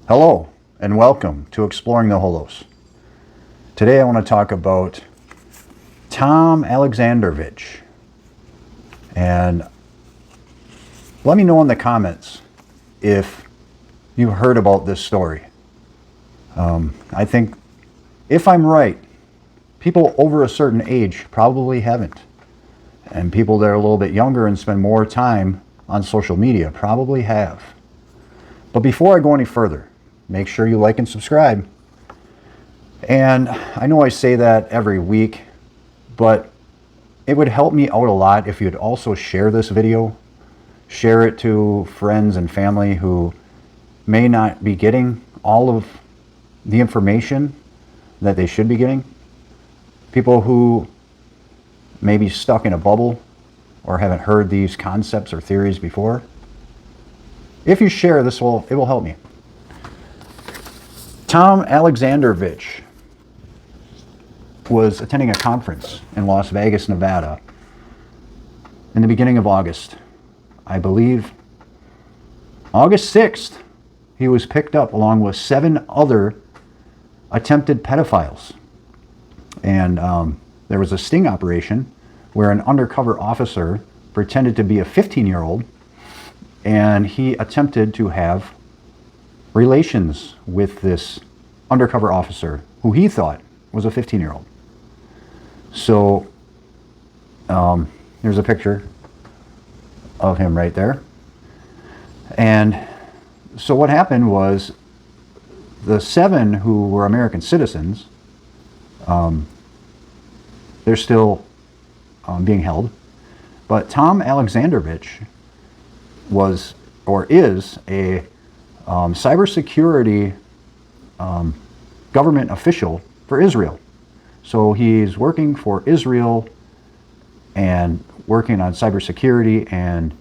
Hello and welcome to Exploring the Holos. Today I want to talk about Tom Alexandrovich, and let me know in the comments if you've heard about this story. I think if I'm right, people over a certain age probably haven't, and people that are a little bit younger and spend more time on social media probably have. But before I go any further, make sure you like and subscribe. And I know I say that every week, but it would help me out a lot if you'd also share this video. Share it to friends and family who may not be getting all of the information that they should be getting. People who may be stuck in a bubble or haven't heard these concepts or theories before. If you share, it will help me. Tom Alexandrovich was attending a conference in Las Vegas, Nevada in the beginning of August. I believe August 6th, he was picked up along with 7 other attempted pedophiles. And there was a sting operation where an undercover officer pretended to be a 15-year-old, and he attempted to have relations with this undercover officer who he thought was a 15-year-old. So here's a picture of him right there. And so what happened was the 7 who were American citizens, they're still being held. But Tom Alexandrovich was or is a cybersecurity government official for Israel. So he's working for Israel and working on cybersecurity, and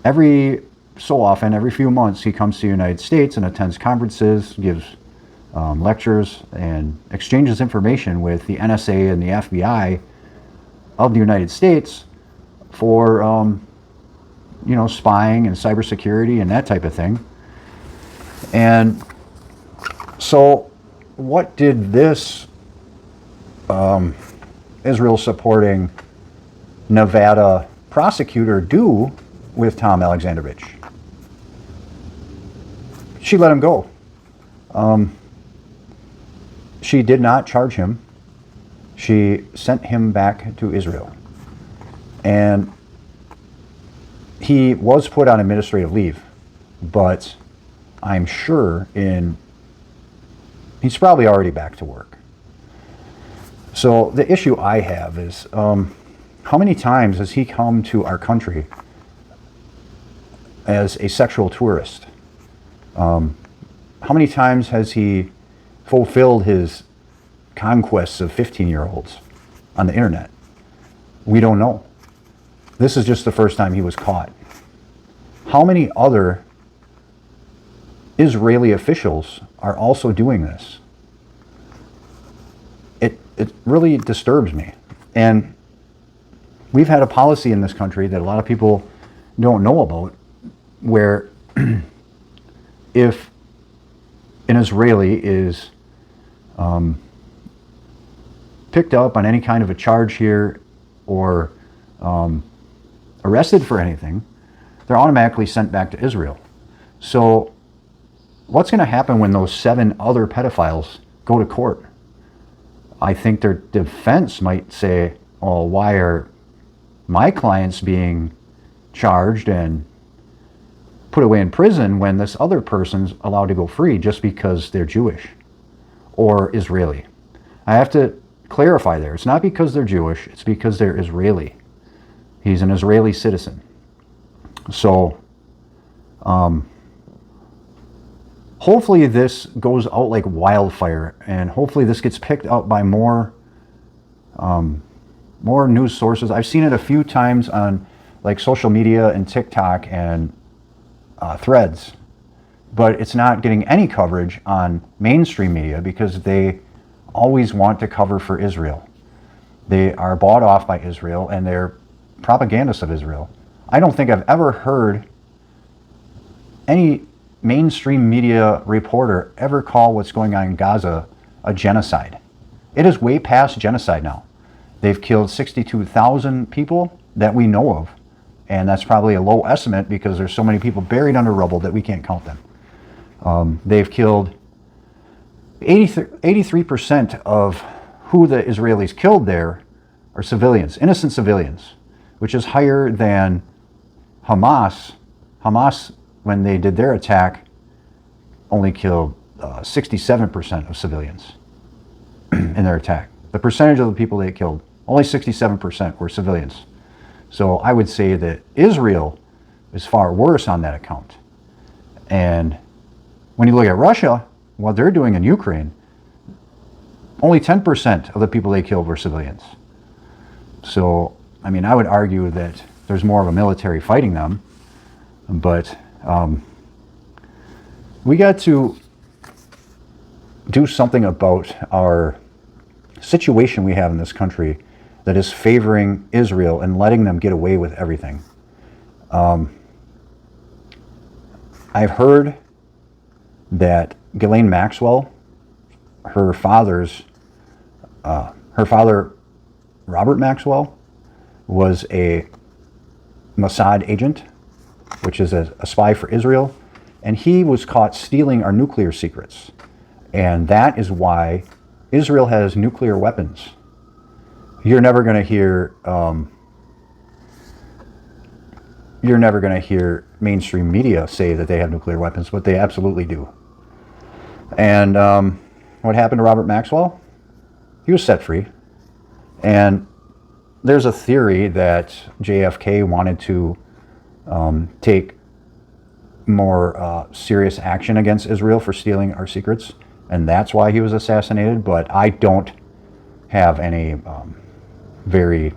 every so often, every few months, he comes to the United States and attends conferences, gives lectures, and exchanges information with the NSA and the FBI of the United States for spying and cybersecurity and that type of thing. And so what did this Israel supporting Nevada prosecutor do with Tom Alexandrovich? She let him go. She did not charge him. She sent him back to Israel. And he was put on administrative leave, but I'm sure he's probably already back to work. So the issue I have is, how many times has he come to our country as a sexual tourist? How many times has he fulfilled his conquests of 15-year-olds on the internet? We don't know. This is just the first time he was caught. How many other Israeli officials are also doing this? It really disturbs me. And we've had a policy in this country that a lot of people don't know about, where if an Israeli is picked up on any kind of a charge here or arrested for anything, they're automatically sent back to Israel. So what's going to happen when those 7 other pedophiles go to court? I think their defense might say, oh, why are my clients being charged and put away in prison when this other person's allowed to go free just because they're Jewish or Israeli? I have to clarify there. It's not because they're Jewish, it's because they're Israeli. He's an Israeli citizen. So hopefully this goes out like wildfire, and hopefully this gets picked up by more news sources. I've seen it a few times on like social media and TikTok and Threads, but it's not getting any coverage on mainstream media because they always want to cover for Israel. They are bought off by Israel, and they're propagandists of Israel. I don't think I've ever heard any mainstream media reporter ever call what's going on in Gaza a genocide. It is way past genocide now. They've killed 62,000 people that we know of, and that's probably a low estimate because there's so many people buried under rubble that we can't count them. They've killed 83% of who the Israelis killed there are civilians, innocent civilians, which is higher than Hamas. Hamas, when they did their attack, only killed 67% of civilians in their attack. The percentage of the people they killed, only 67% were civilians. So I would say that Israel is far worse on that account. And when you look at Russia, what they're doing in Ukraine, only 10% of the people they killed were civilians. So, I mean, I would argue that there's more of a military fighting them, but we got to do something about our situation we have in this country that is favoring Israel and letting them get away with everything. I've heard that Ghislaine Maxwell, her father, Robert Maxwell, was a Mossad agent, which is a spy for Israel, and he was caught stealing our nuclear secrets. And that is why Israel has nuclear weapons. You're never going to hear mainstream media say that they have nuclear weapons, but they absolutely do. And what happened to Robert Maxwell? He was set free. And there's a theory that JFK wanted to take more serious action against Israel for stealing our secrets, and that's why he was assassinated. But I don't have any very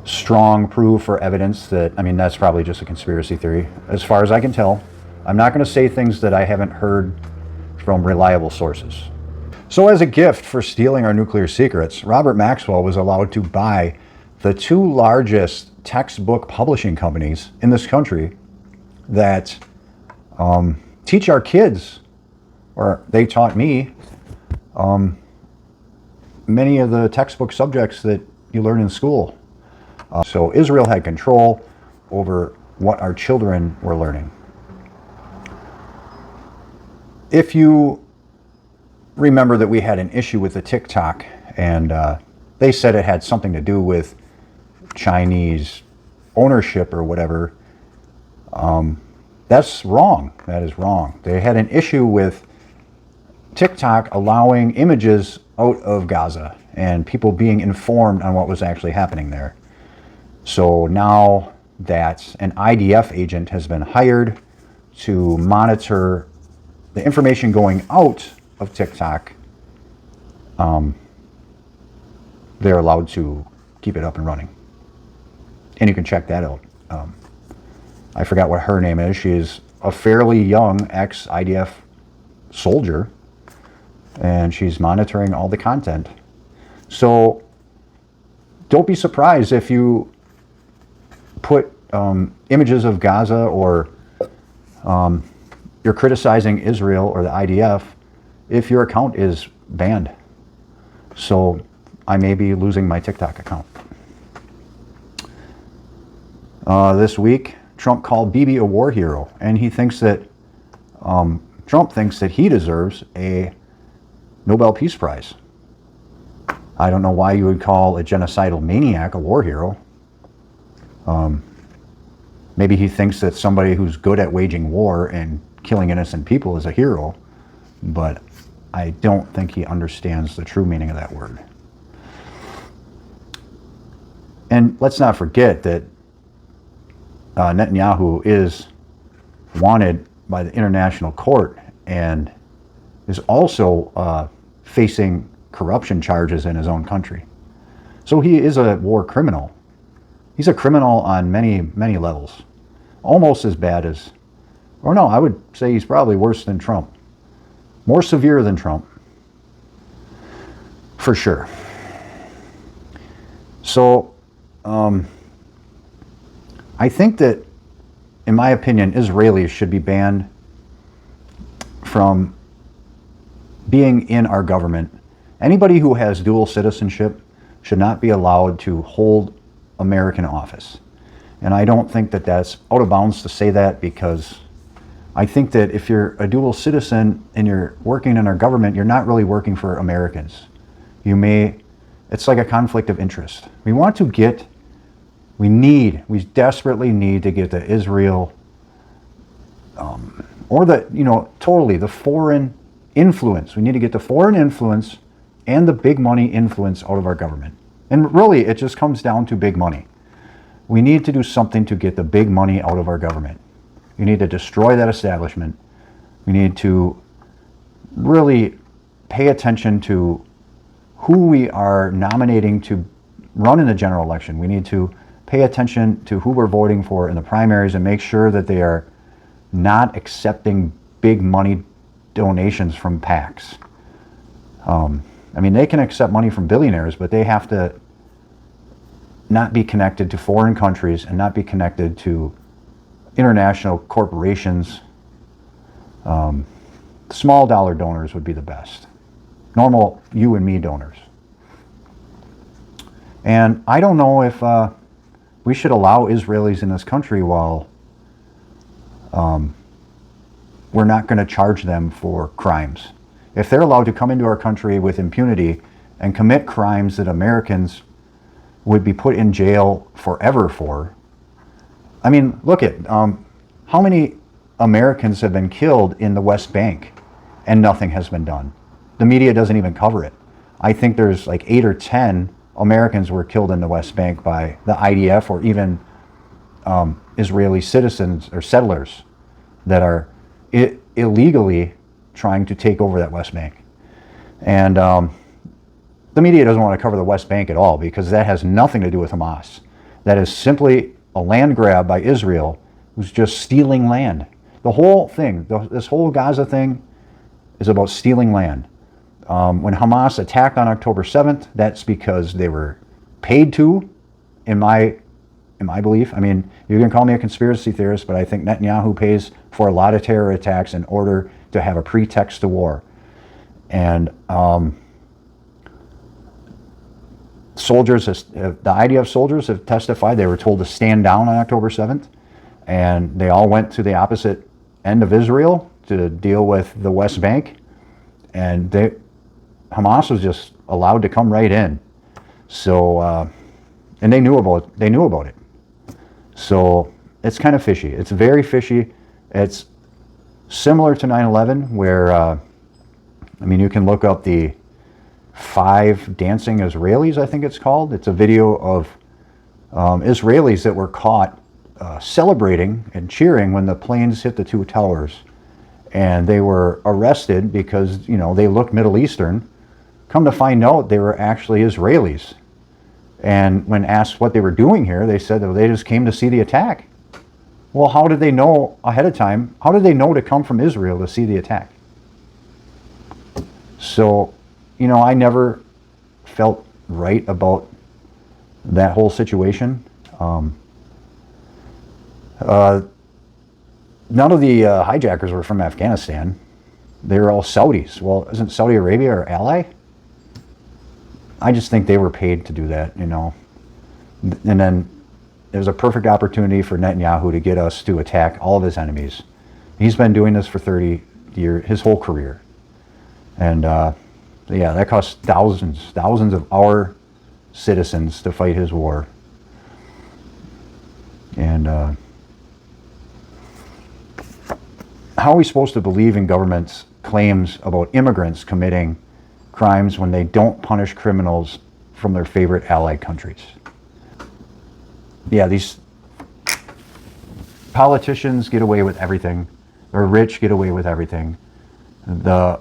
strong proof or evidence that, I mean, that's probably just a conspiracy theory. As far as I can tell, I'm not going to say things that I haven't heard from reliable sources. So as a gift for stealing our nuclear secrets, Robert Maxwell was allowed to buy the two largest textbook publishing companies in this country that teach our kids, or they taught me, many of the textbook subjects that you learn in school. So Israel had control over what our children were learning. If you remember that we had an issue with the TikTok, and they said it had something to do with Chinese ownership or whatever, that's wrong. That is wrong. They had an issue with TikTok allowing images out of Gaza and people being informed on what was actually happening there. So now that an IDF agent has been hired to monitor the information going out of TikTok, they're allowed to keep it up and running. And you can check that out. I forgot what her name is. She's a fairly young ex-IDF soldier, and she's monitoring all the content. So don't be surprised if you put images of Gaza, or you're criticizing Israel or the IDF, if your account is banned. So I may be losing my TikTok account. This week, Trump called Bibi a war hero, and he thinks that Trump thinks that he deserves a Nobel Peace Prize. I don't know why you would call a genocidal maniac a war hero. Maybe he thinks that somebody who's good at waging war and killing innocent people is a hero, but I don't think he understands the true meaning of that word. And let's not forget that Netanyahu is wanted by the International Court and is also facing corruption charges in his own country. So he is a war criminal. He's a criminal on many, many levels. Almost as bad as, or no, I would say he's probably worse than Trump. More severe than Trump, for sure. So, I think that, in my opinion, Israelis should be banned from being in our government. Anybody who has dual citizenship should not be allowed to hold American office. And I don't think that that's out of bounds to say that, because I think that if you're a dual citizen and you're working in our government, you're not really working for Americans. It's like a conflict of interest. We desperately need to get the Israel, the foreign influence. We need to get the foreign influence and the big money influence out of our government. And really, it just comes down to big money. We need to do something to get the big money out of our government. We need to destroy that establishment. We need to really pay attention to who we are nominating to run in the general election. We need to pay attention to who we're voting for in the primaries and make sure that they are not accepting big money donations from PACs. They can accept money from billionaires, but they have to not be connected to foreign countries and not be connected to international corporations. Small dollar donors would be the best. Normal you and me donors. And I don't know if we should allow Israelis in this country while we're not going to charge them for crimes. If they're allowed to come into our country with impunity and commit crimes that Americans would be put in jail forever for. Look at how many Americans have been killed in the West Bank and nothing has been done. The media doesn't even cover it. I think there's like 8 or 10 Americans were killed in the West Bank by the IDF or even Israeli citizens or settlers that are illegally trying to take over that West Bank. And the media doesn't want to cover the West Bank at all, because that has nothing to do with Hamas. That is simply a land grab by Israel, who's just stealing land. The whole thing, this whole Gaza thing, is about stealing land. When Hamas attacked on October 7th, that's because they were paid to, in my belief. You can call me a conspiracy theorist, but I think Netanyahu pays for a lot of terror attacks in order to have a pretext to war. And the IDF soldiers have testified they were told to stand down on October 7th, and they all went to the opposite end of Israel to deal with the West Bank, and Hamas was just allowed to come right in. So, and they knew about it. So it's kind of fishy. It's very fishy. It's similar to 9/11, where you can look up the 5 dancing Israelis, I think it's called. It's a video of Israelis that were caught celebrating and cheering when the planes hit the 2 towers. And they were arrested because, they looked Middle Eastern. Come to find out, they were actually Israelis. And when asked what they were doing here, they said that they just came to see the attack. Well, how did they know ahead of time? How did they know to come from Israel to see the attack? So, I never felt right about that whole situation. None of the hijackers were from Afghanistan. They were all Saudis. Well, isn't Saudi Arabia our ally? I just think they were paid to do that, And then it was a perfect opportunity for Netanyahu to get us to attack all of his enemies. He's been doing this for 30 years, his whole career. And that cost thousands of our citizens to fight his war. And how are we supposed to believe in government's claims about immigrants committing crimes when they don't punish criminals from their favorite allied countries? Yeah, these politicians get away with everything. The rich get away with everything. The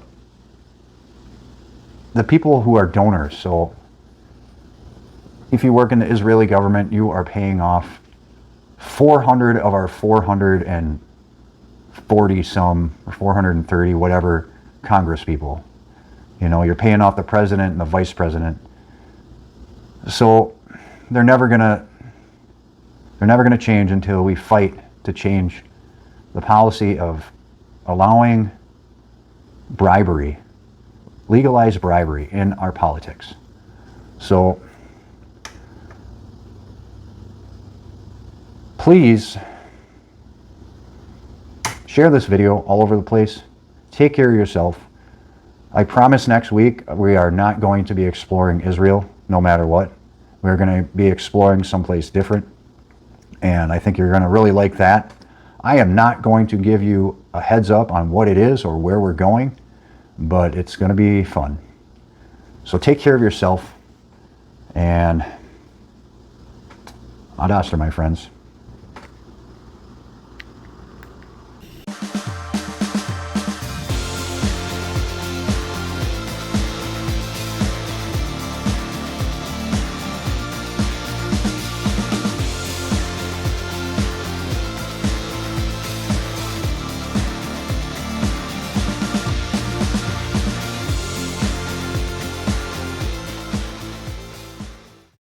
people who are donors, so if you work in the Israeli government, you are paying off 400 of our 440 some, or 430, whatever, Congress people. You're paying off the president and the vice president. So they're never going to They're never going to change until we fight to change the policy of allowing bribery, legalized bribery in our politics. So please share this video all over the place. Take care of yourself. I promise next week we are not going to be exploring Israel no matter what. We're going to be exploring someplace different. And I think you're going to really like that. I am not going to give you a heads up on what it is or where we're going, but it's going to be fun. So take care of yourself, and ad astra, my friends.